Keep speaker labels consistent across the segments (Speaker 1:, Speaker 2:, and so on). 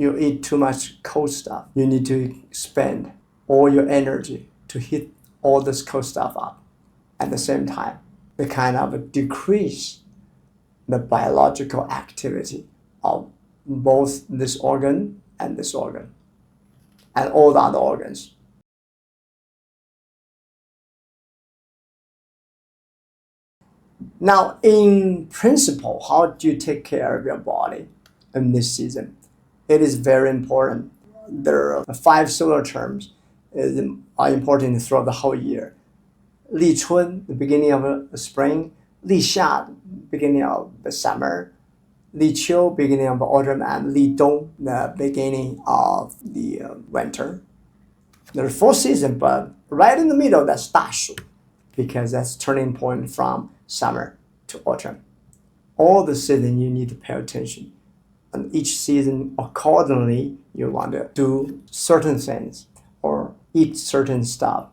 Speaker 1: you eat too much cold stuff. You need to spend all your energy to heat all this cold stuff up. At the same time, they kind of decrease the biological activity of both this organ and this organ and all the other organs. Now, in principle, how do you take care of your body in this season? It is very important. There are 5 solar terms that are important throughout the whole year. 立春, the beginning of the spring. 立夏, beginning of the summer. 立秋, beginning of autumn. And 立冬, the beginning of the winter. There are 4 seasons, but right in the middle, that's 大暑, because that's turning point from summer to autumn. All the seasons you need to pay attention. And each season, accordingly, you want to do certain things or eat certain stuff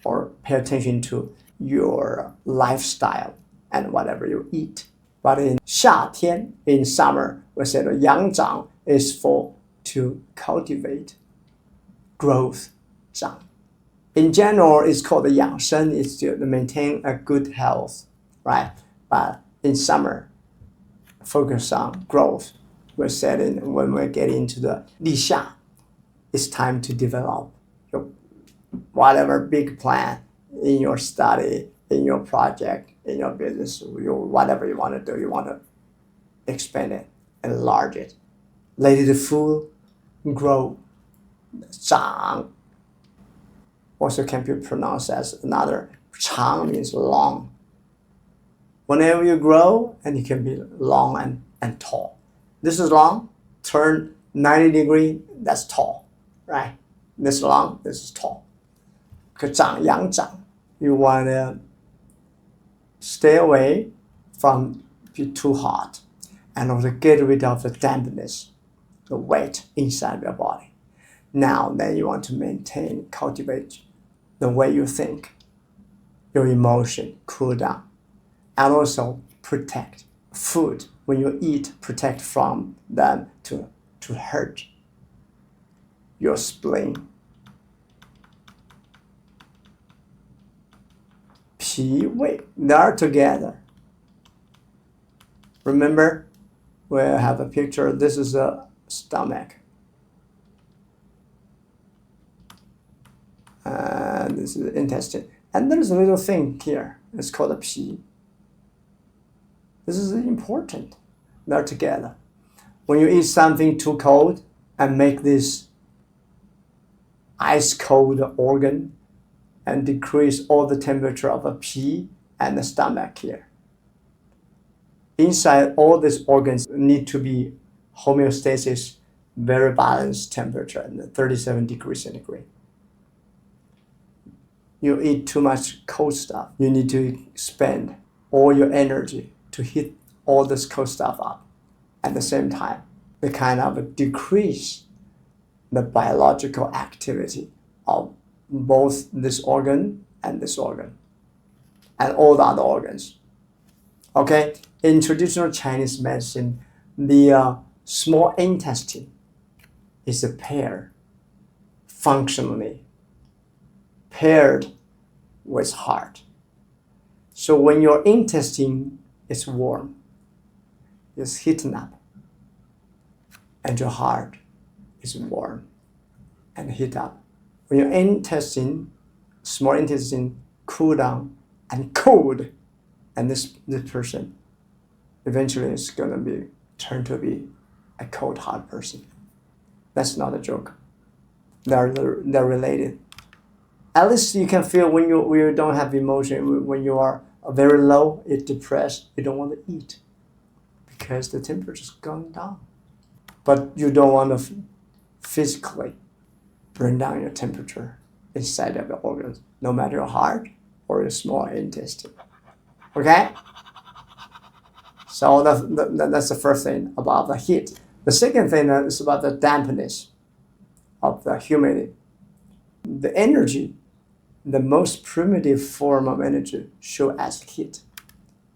Speaker 1: or pay attention to your lifestyle and whatever you eat. But in 夏天, in summer, we said Yǎng Zhǎng is for to cultivate growth. 长. In general, it's called the Yǎng Zhǎng, it's to maintain a good health, right? But in summer, focus on growth. We're setting when we get into the 立夏, it's time to develop your whatever big plan in your study, in your project, in your business, whatever you want to do, you want to expand it, enlarge it. Let it full grow. 长 also can be pronounced as another. 长 means long. Whenever you grow, and it can be long and tall. This is long, turn 90 degrees, that's tall, right? This is long, this is tall. 长, 养长. You want to stay away from be too hot and also get rid of the dampness, the weight inside your body. Now, then you want to maintain, cultivate the way you think, your emotion, cool down, and also protect food. When you eat, protect from them to hurt your spleen. 脾胃, they are together. Remember, we have a picture. This is a stomach. And this is the intestine. And there's a little thing here. It's called a 脾. This is important. They're together. When you eat something too cold and make this ice cold organ and decrease all the temperature of a脾and the stomach here. Inside, all these organs need to be homeostasis, very balanced temperature, 37 degrees centigrade. You eat too much cold stuff. You need to spend all your energy to heat all this cold stuff up. At the same time, they kind of decrease the biological activity of both this organ and this organ and all the other organs. Okay, in traditional Chinese medicine, the small intestine is a pair, functionally paired with heart. So when your intestine is warm, it's heating up, and your heart is warm and heat up. When your intestine, small intestine, cool down and cold, and this person eventually is going to be turned to be a cold, hard person. That's not a joke. They're related. At least you can feel when you don't have emotion, when you are very low, you're depressed, you don't want to eat because the temperature is going down. But you don't want to physically bring down your temperature inside of your organs, no matter your heart or your small intestine. Okay? So that's the first thing about the heat. The second thing is about the dampness of the humidity. The energy, the most primitive form of energy, show as heat.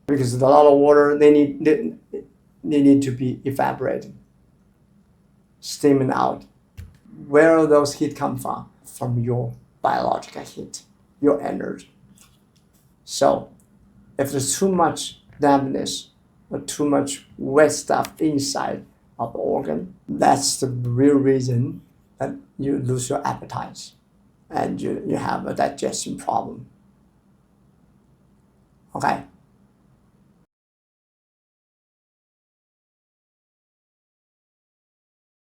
Speaker 1: Because a lot of water, they need to be evaporated. steaming out. Where do those heat come from? From your biological heat, your energy. So if there's too much dampness or too much wet stuff inside of the organ, that's the real reason that you lose your appetite and you have a digestion problem. Okay,